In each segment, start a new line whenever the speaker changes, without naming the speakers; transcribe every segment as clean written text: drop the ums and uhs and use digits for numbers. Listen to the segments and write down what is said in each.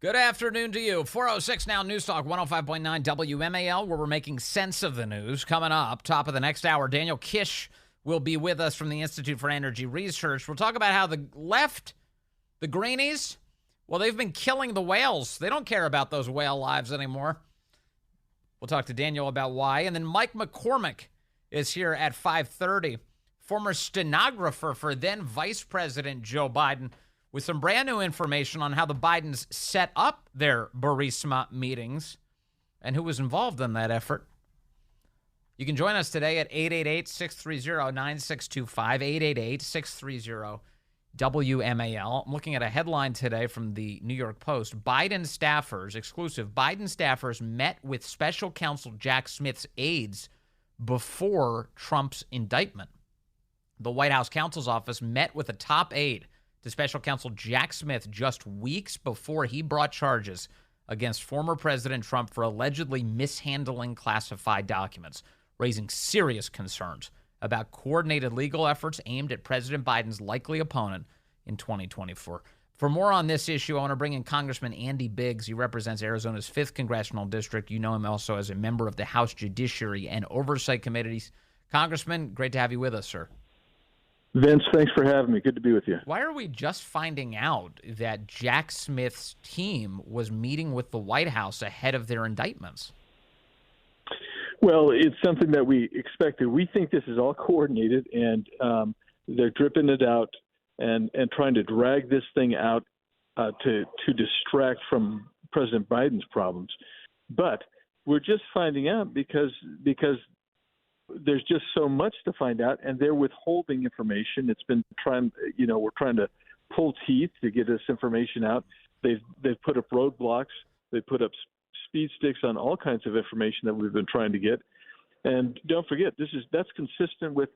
Good afternoon to you. 406 now, News Talk 105.9 WMAL, where we're making sense of the news. Coming up, top of the next hour, Daniel Kish will be with us from the Institute for Energy Research. We'll talk about how the left, the greenies, well, they've been killing the whales. They don't care about those whale lives anymore. We'll talk to Daniel about why. And then Mike McCormick is here at 5:30, former stenographer for then Vice President Joe Biden, with some brand new information on how the Bidens set up their Burisma meetings and who was involved in that effort. You can join us today at 888-630-9625, 888-630-WMAL. I'm looking at a headline today from the New York Post. Biden staffers, exclusive, Biden staffers met with special counsel Jack Smith's aides before Trump's indictment. The White House counsel's office met with a top aide to special counsel Jack Smith just weeks before he brought charges against former President Trump for allegedly mishandling classified documents, raising serious concerns about coordinated legal efforts aimed at President Biden's likely opponent in 2024. For more on this issue, I want to bring in Congressman Andy Biggs. He represents Arizona's 5th Congressional District. You know him also as a member of the House Judiciary and Oversight Committees. Congressman, great to have you with us, sir.
Vince, thanks for having me. Good to be with you.
Why are we just finding out that Jack Smith's team was meeting with the White House ahead of their indictments?
Well, it's something that we expected. We think this is all coordinated, and they're dripping it out and trying to drag this thing out to distract from President Biden's problems. But we're just finding out because there's just so much to find out, and they're withholding information. It's been we're trying to pull teeth to get this information out. They've put up roadblocks. They put up speed sticks on all kinds of information that we've been trying to get. And don't forget, that's consistent with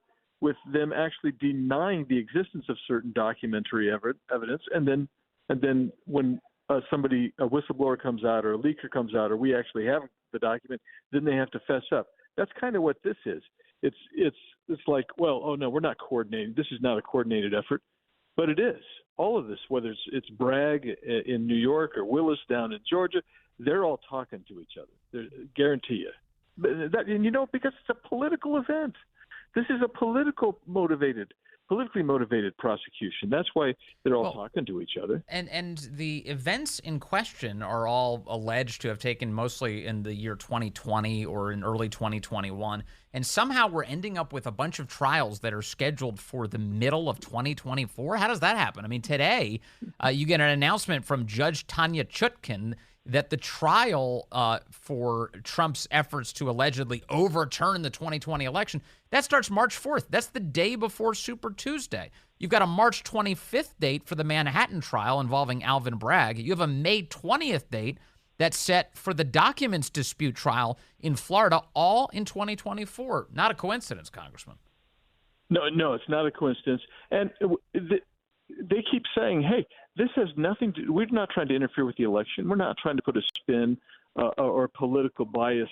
them actually denying the existence of certain documentary evidence, and then when a whistleblower comes out or a leaker comes out or we actually have the document, then they have to fess up. That's kind of what this is. It's like, well, oh no, we're not coordinating. This is not a coordinated effort, but it is. All of this, whether it's Bragg in New York or Willis down in Georgia, they're all talking to each other. Guarantee you. Because it's a political event. This is a politically motivated prosecution. That's why they're all talking to each other.
And the events in question are all alleged to have taken mostly in the year 2020 or in early 2021. And somehow we're ending up with a bunch of trials that are scheduled for the middle of 2024. How does that happen? I mean, today you get an announcement from Judge Tanya Chutkin that the trial for Trump's efforts to allegedly overturn the 2020 election, that starts March 4th. That's the day before Super Tuesday. You've got a March 25th date for the Manhattan trial involving Alvin Bragg. You have a May 20th date that's set for the documents dispute trial in Florida, all in 2024. Not a coincidence, Congressman.
No, it's not a coincidence. And they keep saying, hey, this has nothing to – we're not trying to interfere with the election. We're not trying to put a spin or political biased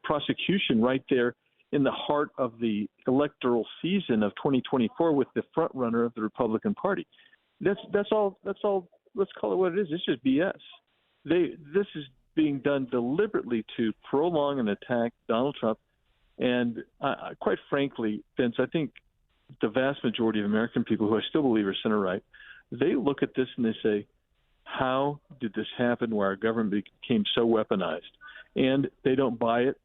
prosecution right there in the heart of the electoral season of 2024 with the front runner of the Republican Party. That's all. Let's call it what it is. It's just BS. This is being done deliberately to prolong and attack Donald Trump. And quite frankly, Vince, I think the vast majority of American people who I still believe are center-right, they look at this and they say, how did this happen where our government became so weaponized? And they don't buy it.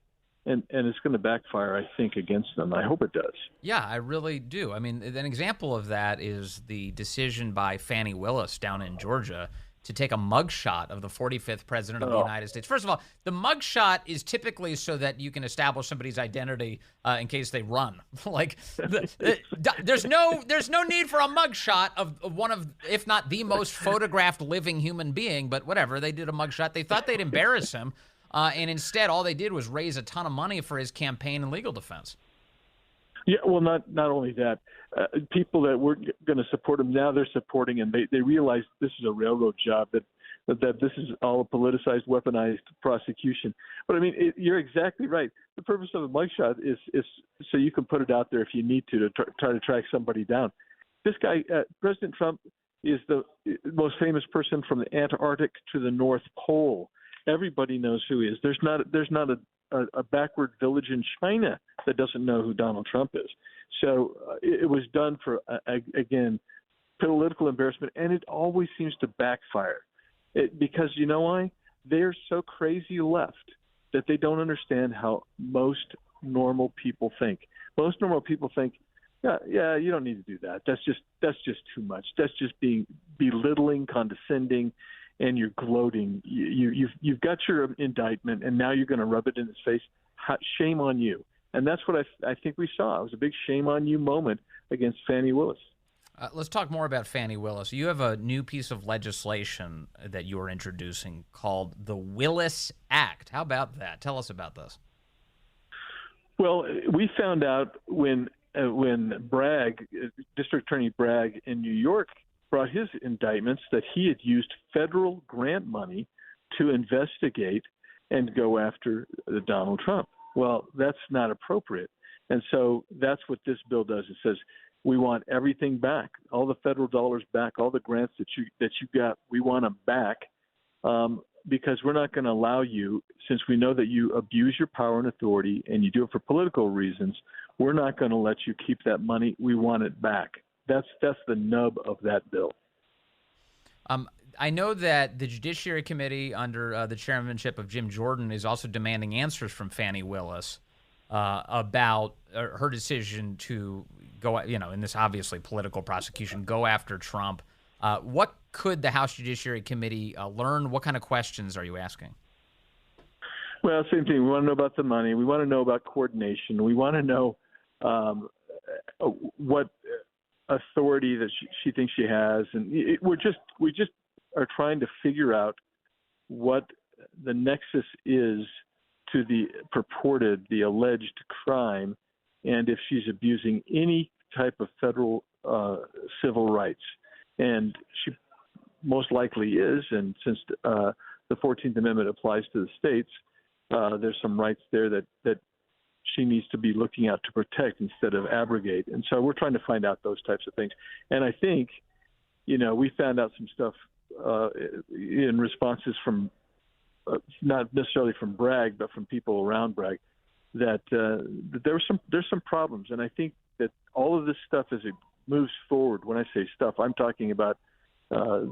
And it's going to backfire, I think, against them. I hope it does.
Yeah, I really do. I mean, an example of that is the decision by Fani Willis down in Georgia to take a mugshot of the 45th president of the United States. First of all, the mugshot is typically so that you can establish somebody's identity in case they run. There's no need for a mugshot of one of, if not the most photographed living human being, but whatever. They did a mugshot. They thought they'd embarrass him, and instead all they did was raise a ton of money for his campaign and legal defense.
Yeah, well, not only that. People that weren't going to support him, now they're supporting him. They realize this is a railroad job, that this is all a politicized, weaponized prosecution. But, I mean, you're exactly right. The purpose of a mugshot is so you can put it out there if you need to try to track somebody down. This guy, President Trump, is the most famous person from the Antarctic to the North Pole. Everybody knows who he is. There's not a backward village in China that doesn't know who Donald Trump is. So it was done for, again, political embarrassment, and it always seems to backfire. Because you know why? They're so crazy left that they don't understand how most normal people think. Most normal people think, yeah, you don't need to do that. That's just too much. That's just being belittling, condescending, and you're gloating. You've got your indictment, and now you're going to rub it in his face. Shame on you. And that's what I think we saw. It was a big shame on you moment against Fani Willis.
Let's talk more about Fani Willis. You have a new piece of legislation that you are introducing called the WILLIS ACT. How about that? Tell us about this.
Well, we found out when Bragg, District Attorney Bragg in New York, brought his indictments that he had used federal grant money to investigate and go after Donald Trump. Well, that's not appropriate. And so that's what this bill does. It says we want everything back, all the federal dollars back, all the grants that you got, we want them back, because we're not going to allow you, since we know that you abuse your power and authority and you do it for political reasons, we're not going to let you keep that money. We want it back. That's the nub of that bill.
I know that the Judiciary Committee under the chairmanship of Jim Jordan is also demanding answers from Fani Willis about her decision to go, in this obviously political prosecution, go after Trump. What could the House Judiciary Committee learn? What kind of questions are you asking?
Well, same thing. We want to know about the money. We want to know about coordination. We want to know what authority that she thinks she has, and we just are trying to figure out what the nexus is to the alleged crime, and if she's abusing any type of federal civil rights. And she most likely is, and since the 14th Amendment applies to the states, there's some rights there that she needs to be looking out to protect instead of abrogate. And so we're trying to find out those types of things. And I think, we found out some stuff in responses from, not necessarily from Bragg, but from people around Bragg, that there's some problems. And I think that all of this stuff, as it moves forward, when I say stuff, I'm talking about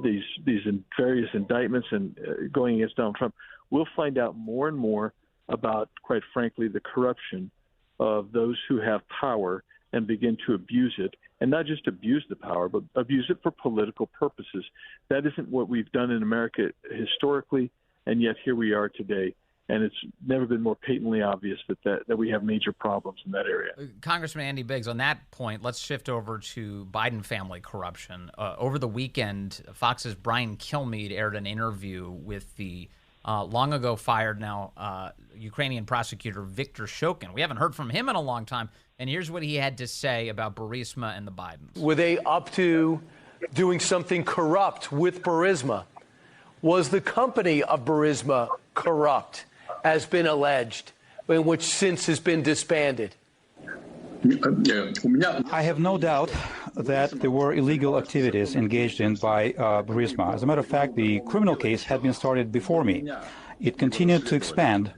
these various indictments and going against Donald Trump, we'll find out more and more about, quite frankly, the corruption of those who have power and begin to abuse it, and not just abuse the power, but abuse it for political purposes. That isn't what we've done in America historically, and yet here we are today. And it's never been more patently obvious that we have major problems in that area.
Congressman Andy Biggs, on that point, let's shift over to Biden family corruption. Over the weekend, Fox's Brian Kilmeade aired an interview with the long ago fired now Ukrainian prosecutor Viktor Shokin. We haven't heard from him in a long time. And here's what he had to say about Burisma and the Bidens.
Were they up to doing something corrupt with Burisma? Was the company of Burisma corrupt, as been alleged, which since has been disbanded?
I have no doubt that there were illegal activities engaged in by Burisma. As a matter of fact, the criminal case had been started before me. It continued to expand,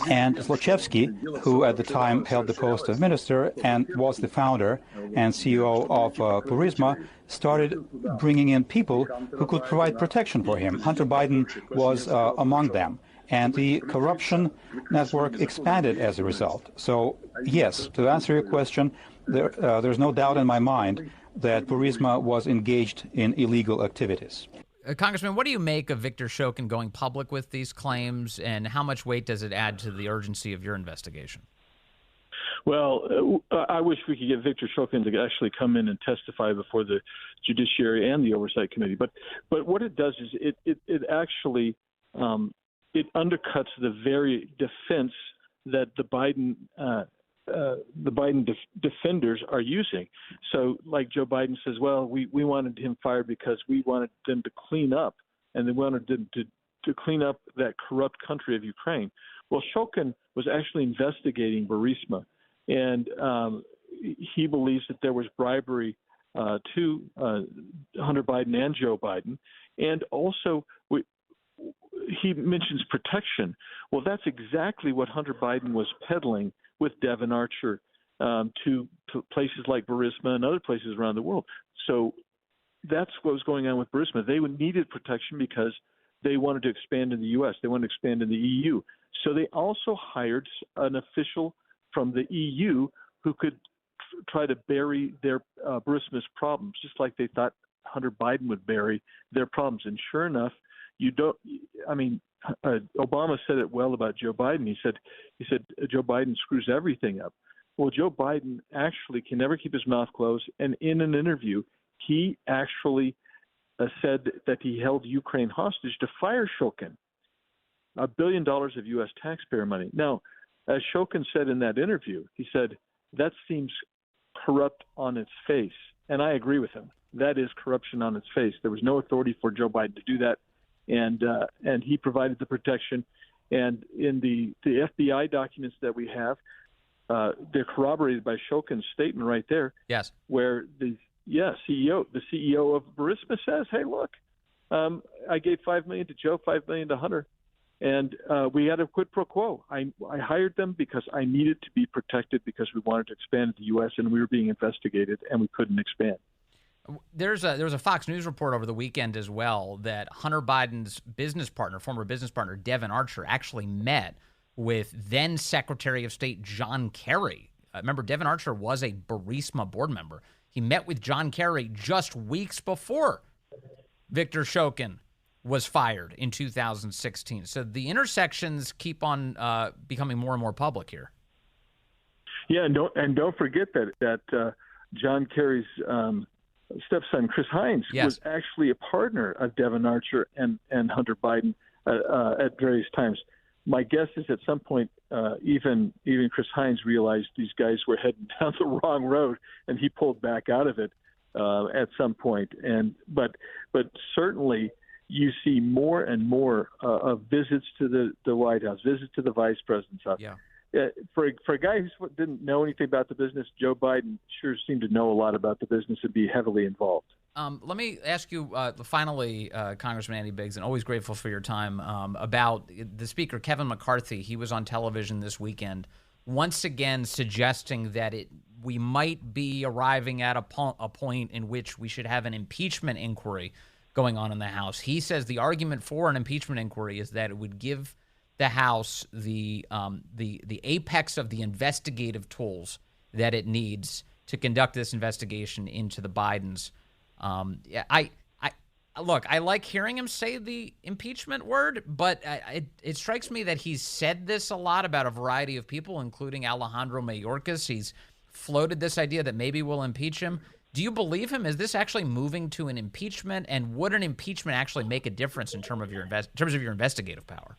and Zlochevsky, who at the time held the post of minister and was the founder and CEO of Burisma, started bringing in people who could provide protection for him. Hunter Biden was among them. And the corruption network expanded as a result. So, yes, to answer your question, there's no doubt in my mind that Burisma was engaged in illegal activities.
Congressman, what do you make of Viktor Shokin going public with these claims, and how much weight does it add to the urgency of your investigation?
Well, I wish we could get Viktor Shokin to actually come in and testify before the Judiciary and the Oversight Committee. But what it does is it actually it undercuts the very defense that the Biden defenders are using. So, like Joe Biden says, well, we wanted him fired because we wanted them to clean up, and they wanted them to clean up that corrupt country of Ukraine. Well, Shokin was actually investigating Burisma, and he believes that there was bribery to Hunter Biden and Joe Biden. And also, he mentions protection. Well, that's exactly what Hunter Biden was peddling with Devon Archer to places like Burisma and other places around the world. So that's what was going on with Burisma. They needed protection because they wanted to expand in the U.S. They wanted to expand in the EU. So they also hired an official from the EU who could try to bury their Burisma's problems, just like they thought Hunter Biden would bury their problems. And sure enough, Obama said it well about Joe Biden. He said Joe Biden screws everything up. Well, Joe Biden actually can never keep his mouth closed. And in an interview, he actually said that he held Ukraine hostage to fire Shokin, $1 billion of U.S. taxpayer money. Now, as Shokin said in that interview, he said, that seems corrupt on its face. And I agree with him. That is corruption on its face. There was no authority for Joe Biden to do that. And he provided the protection. And in the FBI documents that we have, they're corroborated by Shokin's statement right there.
Yes.
Where the CEO of Burisma says, hey, look, I gave $5 million to Joe, $5 million to Hunter. And we had a quid pro quo. I hired them because I needed to be protected because we wanted to expand in the U.S. and we were being investigated and we couldn't expand.
There was a Fox News report over the weekend as well that Hunter Biden's former business partner, Devon Archer, actually met with then Secretary of State John Kerry. Remember, Devon Archer was a Burisma board member. He met with John Kerry just weeks before Viktor Shokin was fired in 2016. So the intersections keep on becoming more and more public here.
Yeah, and don't forget that John Kerry's stepson, Chris Hines, was actually a partner of Devon Archer and Hunter Biden at various times. My guess is at some point, even Chris Hines realized these guys were heading down the wrong road, and he pulled back out of it at some point. But certainly, you see more and more of visits to the White House, visits to the Vice President's office. Yeah. For a guy who didn't know anything about the business, Joe Biden sure seemed to know a lot about the business and be heavily involved.
Let me ask you finally, Congressman Andy Biggs, and always grateful for your time, about the Speaker, Kevin McCarthy. He was on television this weekend once again suggesting that we might be arriving at a point in which we should have an impeachment inquiry going on in the House. He says the argument for an impeachment inquiry is that it would give the House the apex of the investigative tools that it needs to conduct this investigation into the Bidens. I like hearing him say the impeachment word, but it strikes me that he's said this a lot about a variety of people, including Alejandro Mayorkas. He's floated this idea that maybe we'll impeach him. Do you believe him? Is this actually moving to an impeachment? And would an impeachment actually make a difference in terms of your investigative power?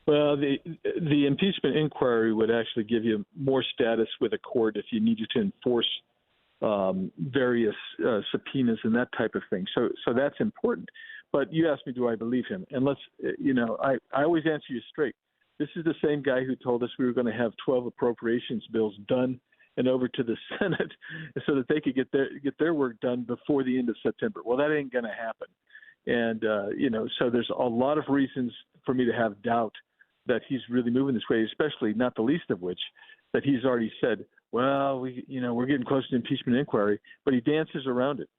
Well, the impeachment inquiry would actually give you more status with a court if you needed to enforce various subpoenas and that type of thing. So that's important. But you asked me, do I believe him? And I always answer you straight. This is the same guy who told us we were going to have 12 appropriations bills done and over to the Senate so that they could get their work done before the end of September. Well, that ain't going to happen. And, so there's a lot of reasons for me to have doubt that he's really moving this way, especially not the least of which that he's already said, well, we're getting close to impeachment inquiry, but he dances around it.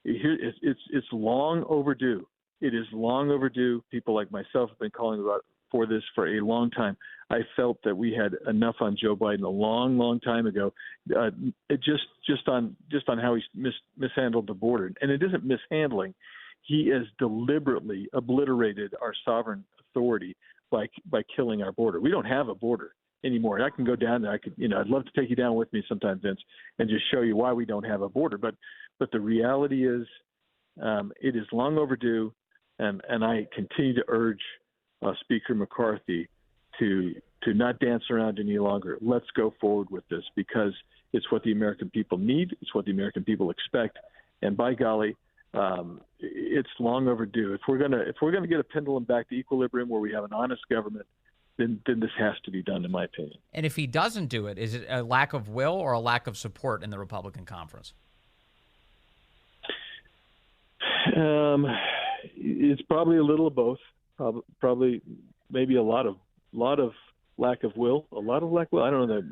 It's long overdue. It is long overdue. People like myself have been calling for this for a long time. I felt that we had enough on Joe Biden a long, long time ago. Just on how he's mishandled the border, and it isn't mishandling. He has deliberately obliterated our sovereign authority by killing our border. We don't have a border anymore. I can go down there. I'd love to take you down with me sometime, Vince, and just show you why we don't have a border. But the reality is, it is long overdue, and I continue to urge Speaker McCarthy to not dance around any longer. Let's go forward with this because it's what the American people need. It's what the American people expect. And by golly, it's long overdue. If we're gonna get a pendulum back to equilibrium where we have an honest government, then this has to be done, in my opinion.
And if he doesn't do it, is it a lack of will or a lack of support in the Republican conference?
It's probably a little of both. Probably, maybe a lot of lack of will. A lot of lack of will. I don't know.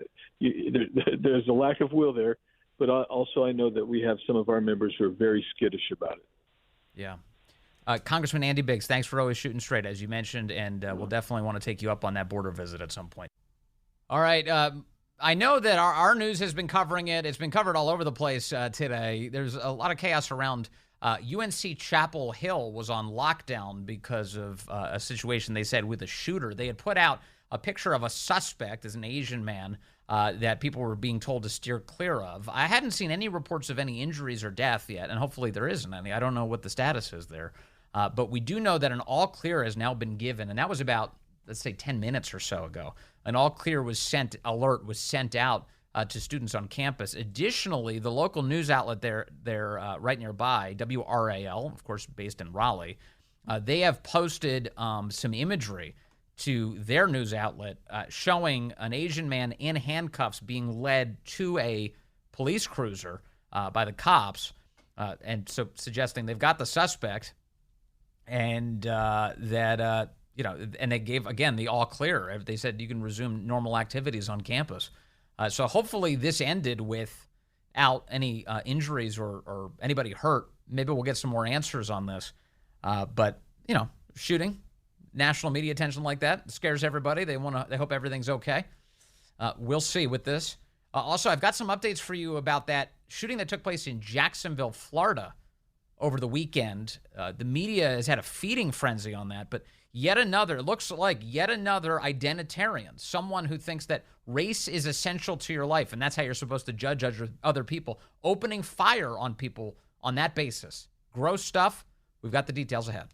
There's a lack of will there, but also I know that we have some of our members who are very skittish about it.
Yeah. Congressman Andy Biggs, thanks for always shooting straight, as you mentioned, and we'll definitely want to take you up on that border visit at some point. All right. I know that our news has been covering it. It's been covered all over the place today. There's a lot of chaos around UNC Chapel Hill was on lockdown because of a situation they said with a shooter. They had put out a picture of a suspect as an Asian man that people were being told to steer clear of. I hadn't seen any reports of any injuries or death yet, and hopefully there isn't any. I don't know what the status is there. But we do know that an all clear has now been given, and that was about, let's say, 10 minutes or so ago. An all clear alert was sent out to students on campus. Additionally, the local news outlet there right nearby, WRAL, of course, based in Raleigh, they have posted some imagery to their news outlet showing an Asian man in handcuffs being led to a police cruiser by the cops, and so suggesting they've got the suspect, and and they gave, again, the all clear. They said you can resume normal activities on campus. So hopefully this ended without any injuries or anybody hurt. Maybe we'll get some more answers on this. But, shooting, national media attention like that scares everybody. They hope everything's okay. We'll see with this. Also, I've got some updates for you about that shooting that took place in Jacksonville, Florida over the weekend. The media has had a feeding frenzy on that, but looks like yet another identitarian, someone who thinks that race is essential to your life, and that's how you're supposed to judge other people, opening fire on people on that basis. Gross stuff. We've got the details ahead.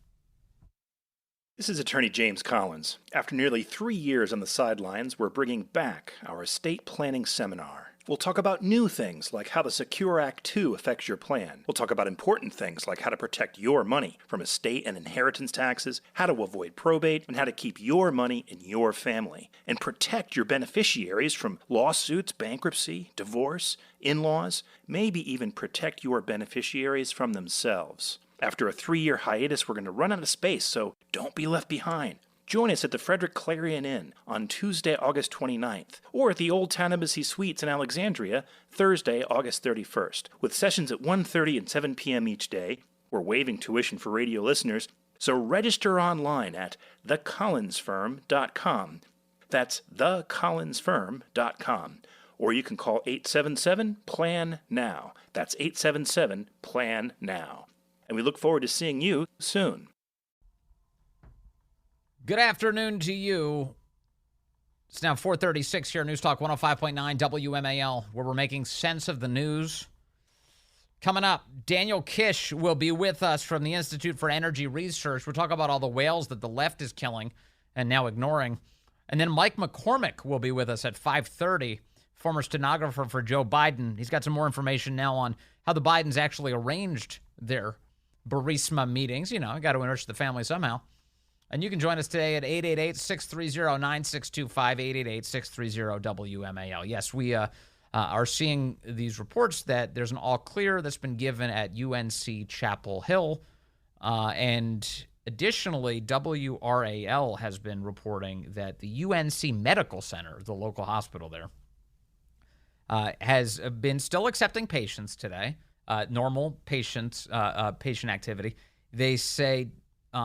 This is Attorney James Collins. After nearly 3 years on the sidelines, we're bringing back our estate planning seminar. We'll talk about new things like how the Secure Act 2 affects your plan. We'll talk about important things like how to protect your money from estate and inheritance taxes, how to avoid probate, and how to keep your money in your family, and protect your beneficiaries from lawsuits, bankruptcy, divorce, in-laws, maybe even protect your beneficiaries from themselves. After a 3-year hiatus, we're going to run out of space, so don't be left behind. Join us at the Frederick Clarion Inn on Tuesday, August 29th, or at the Old Town Embassy Suites in Alexandria, Thursday, August 31st, with sessions at 1:30 and 7 p.m. each day. We're waiving tuition for radio listeners, so register online at thecollinsfirm.com. That's thecollinsfirm.com. Or you can call 877-PLAN-NOW. That's 877-PLAN-NOW. And we look forward to seeing you soon.
Good afternoon to you. It's now 4:36 here, News Talk 105.9 WMAL, where we're making sense of the news. Coming up, Daniel Kish will be with us from the Institute for Energy Research. We'll talk about all the whales that the left is killing and now ignoring. And then Mike McCormick will be with us at 5:30, former stenographer for Joe Biden. He's got some more information now on how the Bidens actually arranged their Burisma meetings. Got to enrich the family somehow. And you can join us today at 888-630-9625, 888-630-WMAL. Yes, we are seeing these reports that there's an all clear that's been given at UNC Chapel Hill. And additionally, WRAL has been reporting that the UNC Medical Center, the local hospital there, has been still accepting patients today, normal patient activity. They say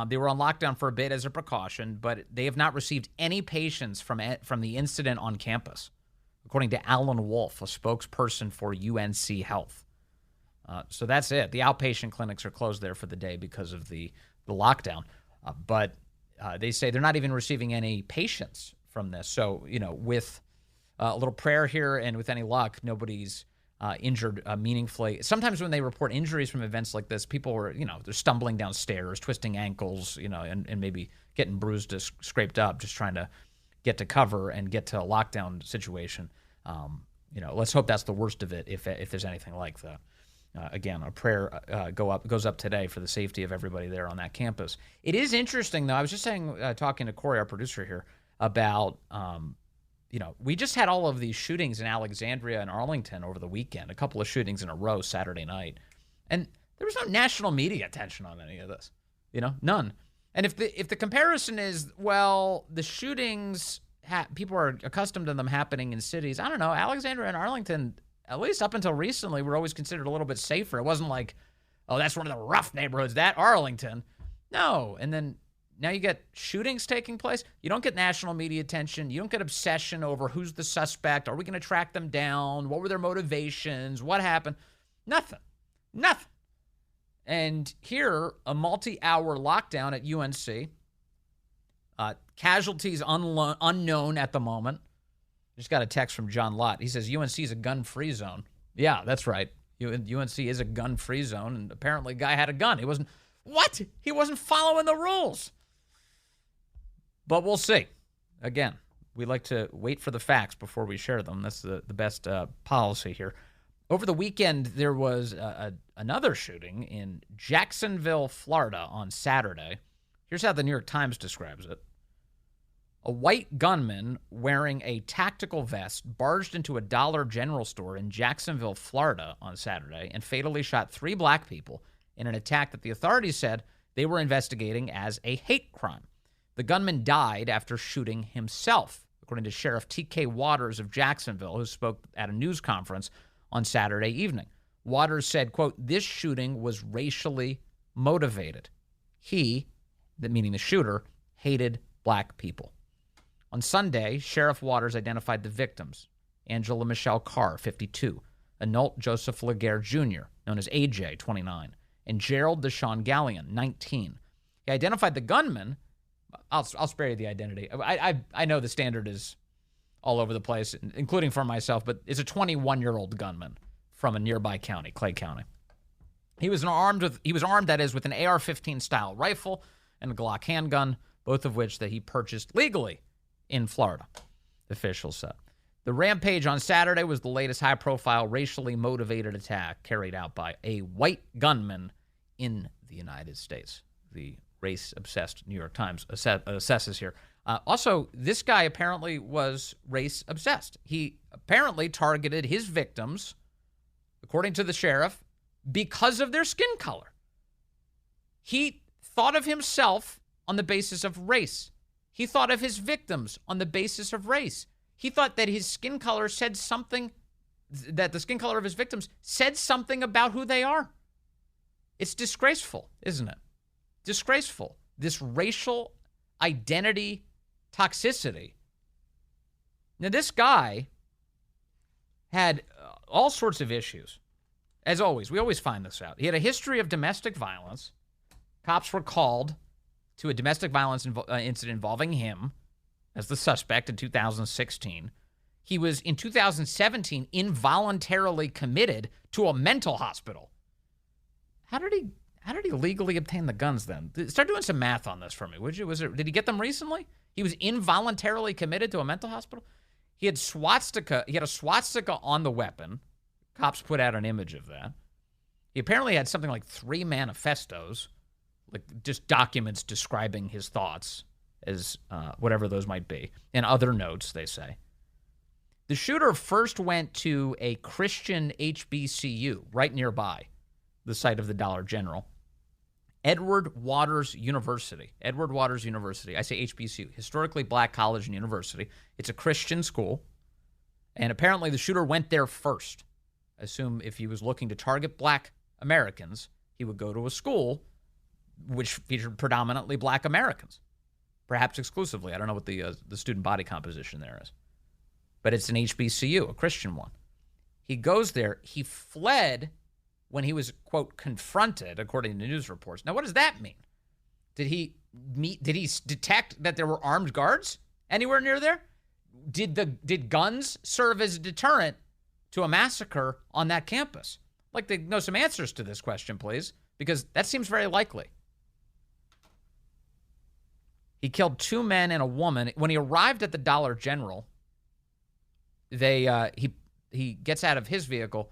they were on lockdown for a bit as a precaution, but they have not received any patients from the incident on campus, according to Alan Wolf, a spokesperson for UNC Health. So that's it. The outpatient clinics are closed there for the day because of the lockdown. But they say they're not even receiving any patients from this. So, with a little prayer here and with any luck, nobody's injured meaningfully. Sometimes when they report injuries from events like this, people are, they're stumbling downstairs, twisting ankles, and maybe getting bruised or scraped up, just trying to get to cover and get to a lockdown situation. Let's hope that's the worst of it if there's anything like that. Again, a prayer goes up today for the safety of everybody there on that campus. It is interesting, though. I was just talking to Corey, our producer here, about we just had all of these shootings in Alexandria and Arlington over the weekend, a couple of shootings in a row Saturday night. And There was no national media attention on any of this. None. And if the comparison is, well, the shootings, people are accustomed to them happening in cities. I don't know. Alexandria and Arlington, at least up until recently, were always considered a little bit safer. It wasn't like, oh, that's one of the rough neighborhoods, that Arlington. No. And then now you get shootings taking place. You don't get national media attention. You don't get obsession over who's the suspect. Are we going to track them down? What were their motivations? What happened? Nothing. And here, a multi-hour lockdown at UNC. Casualties unknown at the moment. Just got a text from John Lott. He says UNC is a gun-free zone. Yeah, that's right. UNC is a gun-free zone, and apparently a guy had a gun. He wasn't following the rules. But we'll see. Again, we like to wait for the facts before we share them. That's the best policy here. Over the weekend, there was another shooting in Jacksonville, Florida on Saturday. Here's how the New York Times describes it. A white gunman wearing a tactical vest barged into a Dollar General store in Jacksonville, Florida on Saturday and fatally shot 3 black people in an attack that the authorities said they were investigating as a hate crime. The gunman died after shooting himself, according to Sheriff T.K. Waters of Jacksonville, who spoke at a news conference on Saturday evening. Waters said, quote, "This shooting was racially motivated. He," meaning the shooter, "hated black people." On Sunday, Sheriff Waters identified the victims: Angela Michelle Carr, 52, Anult Joseph Laguerre Jr., known as AJ, 29, and Gerald Deshaun Gallion, 19. He identified the gunman. I'll spare you the identity. I know the standard is all over the place, including for myself, but it's a 21-year-old gunman from a nearby county, Clay County. He was armed, that is, with an AR-15 style rifle and a Glock handgun, both of which that he purchased legally in Florida, officials said. The rampage on Saturday was the latest high-profile racially motivated attack carried out by a white gunman in the United States. The race-obsessed New York Times assesses here. Also, this guy apparently was race-obsessed. He apparently targeted his victims, according to the sheriff, because of their skin color. He thought of himself on the basis of race. He thought of his victims on the basis of race. He thought that his skin color said something, that the skin color of his victims said something about who they are. It's disgraceful, isn't it? Disgraceful. This racial identity toxicity. Now, this guy had all sorts of issues. As always, we always find this out. He had a history of domestic violence. Cops were called to a domestic violence incident involving him as the suspect in 2016. He was, in 2017, involuntarily committed to a mental hospital. How did he legally obtain the guns then? Start doing some math on this for me, would you? Did he get them recently? He was involuntarily committed to a mental hospital? He had a swastika on the weapon. Cops put out an image of that. He apparently had something like 3 manifestos, like just documents describing his thoughts as whatever those might be, and other notes, they say. The shooter first went to a Christian HBCU right nearby the site of the Dollar General. Edward Waters University. I say HBCU, Historically Black College and University. It's a Christian school. And apparently the shooter went there first. I assume if he was looking to target black Americans, he would go to a school which featured predominantly black Americans. Perhaps exclusively. I don't know what the student body composition there is. But it's an HBCU, a Christian one. He goes there. He fled when he was, quote, confronted, according to news reports. Now, what does that mean? Did he detect that there were armed guards anywhere near there? Did guns serve as a deterrent to a massacre on that campus? I'd like to know some answers to this question, please, because that seems very likely. He killed 2 men and a woman. When he arrived at the Dollar General, he gets out of his vehicle.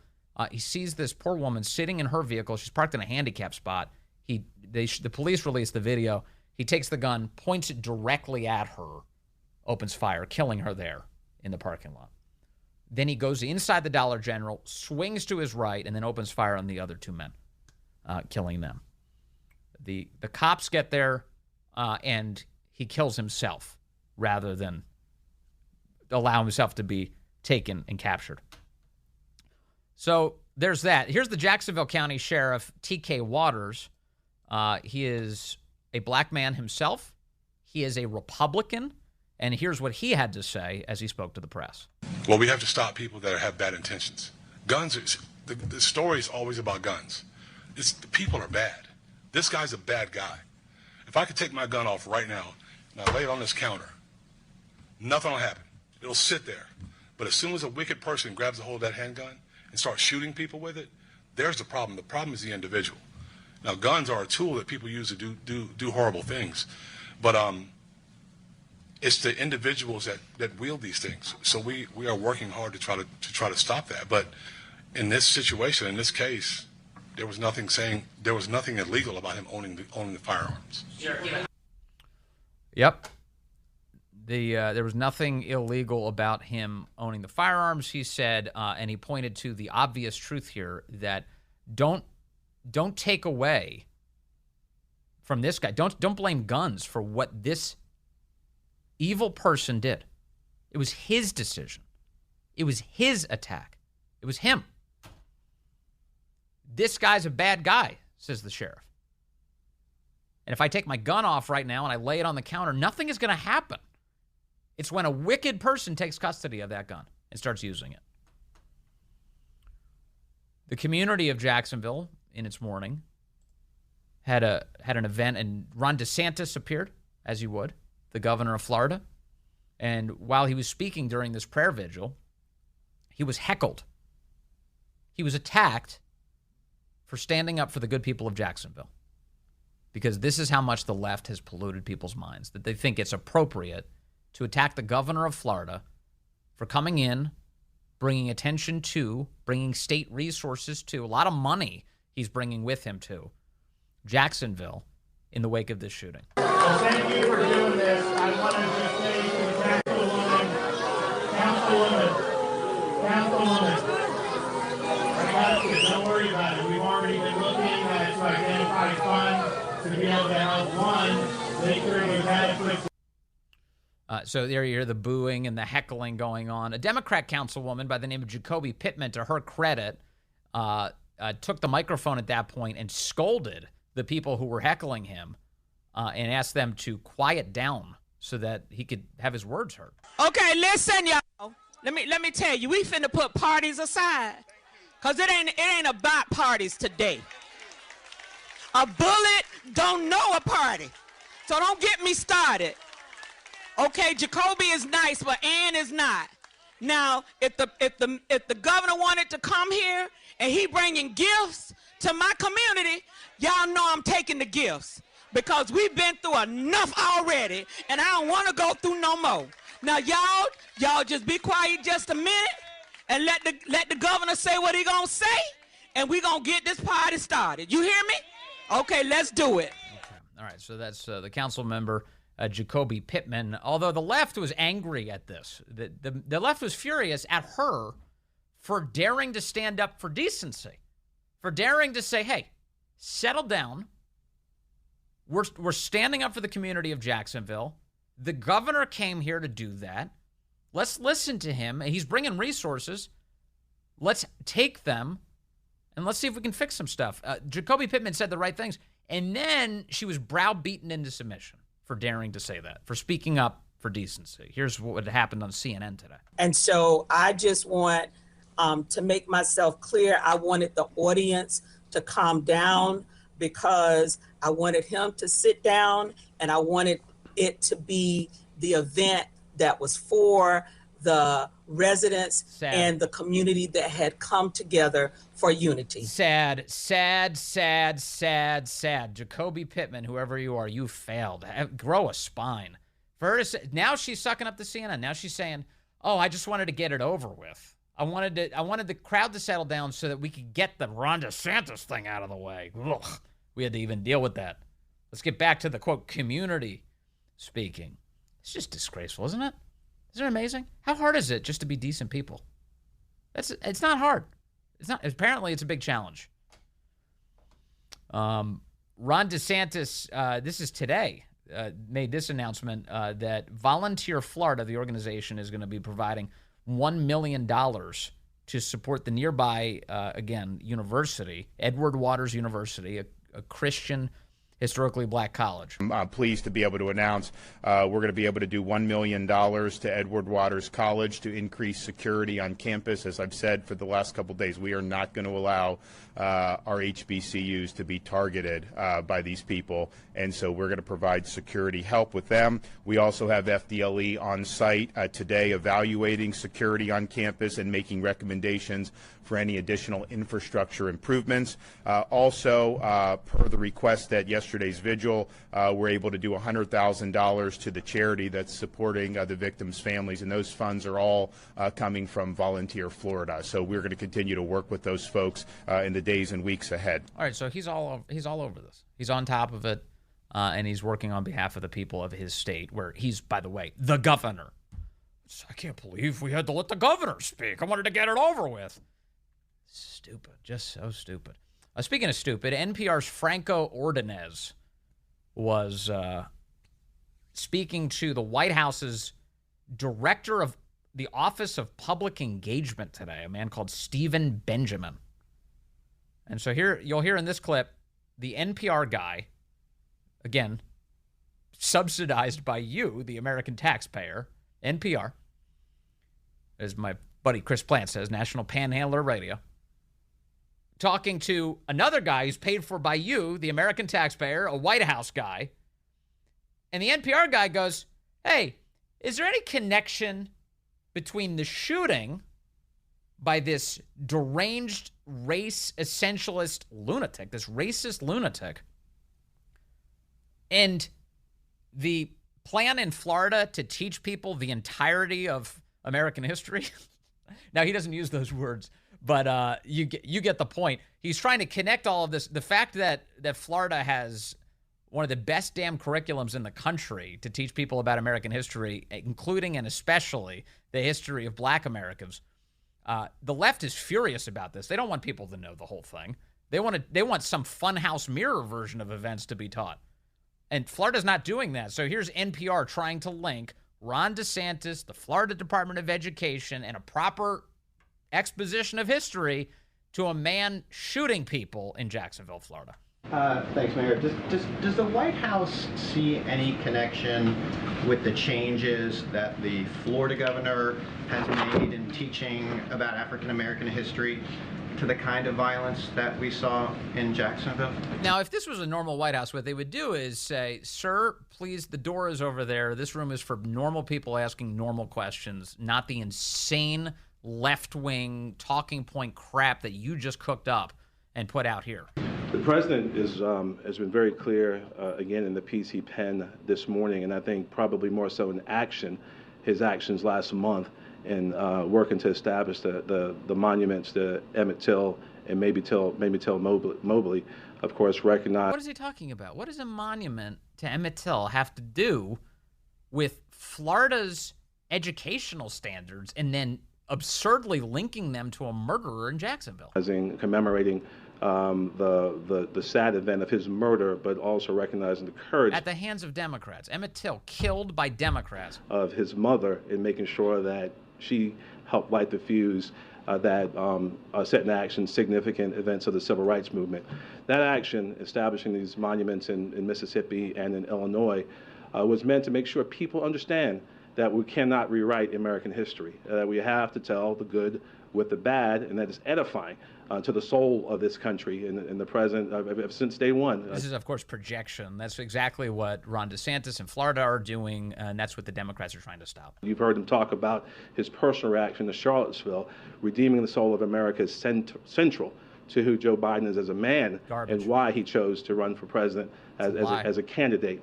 He sees this poor woman sitting in her vehicle. She's parked in a handicap spot. The police release the video. He takes the gun, points it directly at her, opens fire, killing her there in the parking lot. Then he goes inside the Dollar General, swings to his right, and then opens fire on the other 2 men. killing them. The cops get there, and he kills himself rather than allow himself to be taken and captured. So there's that. Here's the Jacksonville County Sheriff, T.K. Waters. He is a black man himself. He is a Republican. And here's what he had to say as he spoke to the press.
Well, we have to stop people that have bad intentions. Guns, the story is always about guns. The people are bad. This guy's a bad guy. If I could take my gun off right now and I lay it on this counter, nothing will happen. It'll sit there. But as soon as a wicked person grabs a hold of that handgun and starts shooting people with it, there's the problem. The problem is the individual. Now, guns are a tool that people use to do horrible things, but it's the individuals that wield these things. So we are working hard to try to stop that. But in this situation, in this case, there was nothing illegal about him owning the firearms.
Yep. There was nothing illegal about him owning the firearms, he said, and he pointed to the obvious truth here that don't take away from this guy. Don't blame guns for what this evil person did. It was his decision. It was his attack. It was him. This guy's a bad guy, says the sheriff. And if I take my gun off right now and I lay it on the counter, nothing is going to happen. It's when a wicked person takes custody of that gun and starts using it. The community of Jacksonville, in its morning, had an event, and Ron DeSantis appeared, as he would, the governor of Florida. And while he was speaking during this prayer vigil, he was heckled. He was attacked for standing up for the good people of Jacksonville. Because this is how much the left has polluted people's minds, that they think it's appropriate to attack the governor of Florida for coming in, bringing attention to, bringing state resources to, a lot of money he's bringing with him to Jacksonville in the wake of this shooting.
Well, thank you for doing this. I want to just say to the Councilwoman, don't worry about it. We've already been looking to identify funds to be able to help make sure there's adequate.
So there you hear the booing and the heckling going on. A Democrat councilwoman by the name of Jacoby Pittman, to her credit, took the microphone at that point and scolded the people who were heckling him and asked them to quiet down so that he could have his words heard.
Okay, listen, y'all. Let me tell you, we finna put parties aside, cause it ain't about parties today. A bullet don't know a party, so don't get me started. Okay, Jacoby is nice, but Ann is not. Now, if the governor wanted to come here and he bringing gifts to my community, y'all know I'm taking the gifts, because we've been through enough already, and I don't want to go through no more. Now, y'all just be quiet just a minute and let the governor say what he gonna say, and we gonna get this party started. You hear me? Okay, let's do it.
Okay. All right, so that's the council member, Jacoby Pittman. Although the left was angry at this. The left was furious at her for daring to stand up for decency, for daring to say, hey, settle down. We're standing up for the community of Jacksonville. The governor came here to do that. Let's listen to him. He's bringing resources. Let's take them, and let's see if we can fix some stuff. Jacoby Pittman said the right things, and then she was browbeaten into submission for daring to say that, for speaking up for decency. Here's what happened on CNN today.
And so I just want to make myself clear. I wanted the audience to calm down, because I wanted him to sit down, and I wanted it to be the event that was for the residents and the community that had come together for unity.
Sad. Jacoby Pittman, whoever you are, you failed. Grow a spine. For her to say, now she's sucking up to CNN. Now she's saying, oh, I just wanted to get it over with. I wanted the crowd to settle down so that we could get the Ron DeSantis thing out of the way. Ugh, we had to even deal with that. Let's get back to the, quote, community speaking. It's just disgraceful, isn't it? Isn't it amazing? How hard is it just to be decent people? It's not hard. It's not. Apparently, it's a big challenge. Ron DeSantis, this is today, made this announcement that Volunteer Florida, the organization, is going to be providing $1 million to support the nearby, again, university, Edward Waters University, a Christian, historically black college.
I'm pleased to be able to announce we're going to be able to do $1 million to Edward Waters College to increase security on campus. As I've said for the last couple of days, we are not going to allow our HBCUs to be targeted by these people, and so we're going to provide security help with them. We also have FDLE on site today evaluating security on campus and making recommendations for any additional infrastructure improvements. Also, per the request at yesterday's vigil, we're able to do $100,000 to the charity that's supporting the victims' families, and those funds are all coming from Volunteer Florida. So we're going to continue to work with those folks in the days and weeks ahead.
All right, so he's all over this. He's on top of it, and he's working on behalf of the people of his state, where he's, by the way, the governor. I can't believe we had to let the governor speak. I wanted to get it over with. Stupid, just so stupid. Speaking of stupid, NPR's Franco Ordonez was speaking to the White House's director of the Office of Public Engagement today, a man called Stephen Benjamin. And so here, you'll hear in this clip, the NPR guy, again, subsidized by you, the American taxpayer, NPR, as my buddy Chris Plant says, National Panhandler Radio, talking to another guy who's paid for by you, the American taxpayer, a White House guy. And the NPR guy goes, hey, is there any connection between the shooting by this deranged race essentialist lunatic, this racist lunatic, and the plan in Florida to teach people the entirety of American history? Now, he doesn't use those words, but you get the point. He's trying to connect all of this. The fact that Florida has one of the best damn curriculums in the country to teach people about American history, including and especially the history of black Americans. The left is furious about this. They don't want people to know the whole thing. They want some funhouse mirror version of events to be taught. And Florida's not doing that. So here's NPR trying to link Ron DeSantis, the Florida Department of Education, and a proper exposition of history to a man shooting people in Jacksonville, Florida.
Thanks, Mayor. Does the White House see any connection with the changes that the Florida governor has made in teaching about African American history to the kind of violence that we saw in Jacksonville?
Now, if this was a normal White House, what they would do is say, sir, please, the door is over there. This room is for normal people asking normal questions, not the insane left-wing talking point crap that you just cooked up and put out here.
The president has been very clear, again, in the piece he penned this morning, and I think probably more so in action, his actions last month in working to establish the monuments to Emmett Till and maybe Till Mobley, of course, recognize.
What is he talking about? What does a monument to Emmett Till have to do with Florida's educational standards and then absurdly linking them to a murderer in Jacksonville?
Commemorating the sad event of his murder, but also recognizing the courage
at the hands of Democrats. Emmett Till killed by Democrats.
Of his mother in making sure that she helped light the fuse that set in action significant events of the civil rights movement. That action, establishing these monuments in Mississippi and in Illinois, was meant to make sure people understand that we cannot rewrite American history, that we have to tell the good with the bad, and that is edifying to the soul of this country in the present since day one.
This is, of course, projection. That's exactly what Ron DeSantis in Florida are doing, and that's what the Democrats are trying to stop.
You've heard him talk about his personal reaction to Charlottesville. Redeeming the soul of America is central to who Joe Biden is as a man.
Garbage.
And why he chose to run for president as a candidate.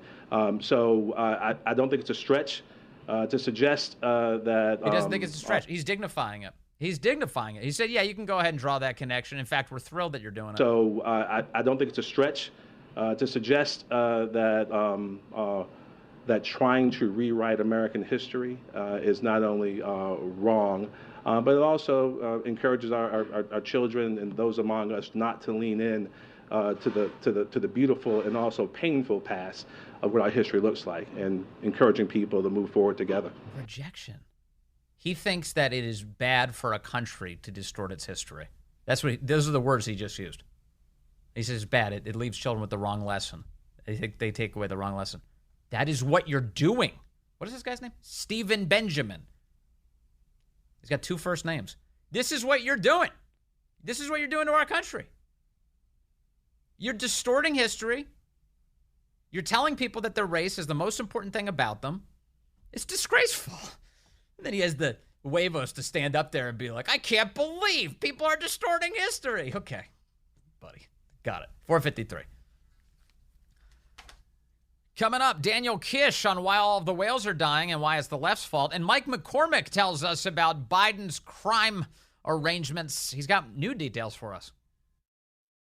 So I don't think it's a stretch to suggest that...
He doesn't think it's a stretch. He's dignifying it. He's dignifying it. He said, yeah, you can go ahead and draw that connection. In fact, we're thrilled that you're doing it.
So I don't think it's a stretch to suggest that trying to rewrite American history is not only wrong, but it also encourages our children and those among us not to lean in to the beautiful and also painful past of what our history looks like, and encouraging people to move forward together.
Rejection. He thinks that it is bad for a country to distort its history. Those are the words he just used. He says it's bad. It leaves children with the wrong lesson. They take away the wrong lesson. That is what you're doing. What is this guy's name? Stephen Benjamin. He's got 2 first names. This is what you're doing. This is what you're doing to our country. You're distorting history. You're telling people that their race is the most important thing about them. It's disgraceful. And then he has the huevos to stand up there and be like, I can't believe people are distorting history. Okay, buddy. Got it. 4:53. Coming up, Daniel Kish on why all of the whales are dying and why it's the left's fault. And Mike McCormick tells us about Biden's crime arrangements. He's got new details for us.